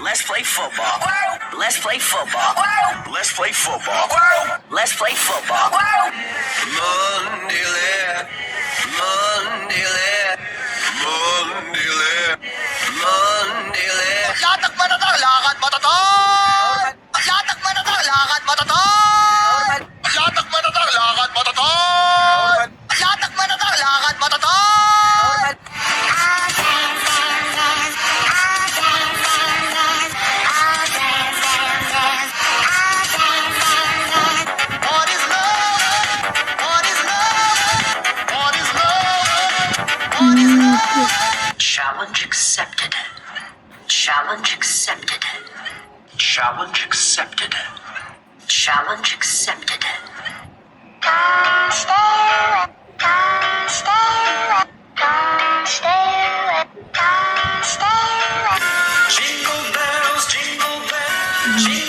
Let's play football. Let's play football. Let's play football. Let's play football. Mandile, Mandile, Mandile, Mandile. Latak manatang lakad matatag! Latak manatang lakad matatag! Latak manatang lakad matatag! Latak manatang lakad matatag! What is love? What is love? What is love? What is love? Challenge accepted. Challenge accepted. Challenge accepted. Challenge accepted. Jingle bells, jingle bells, jingle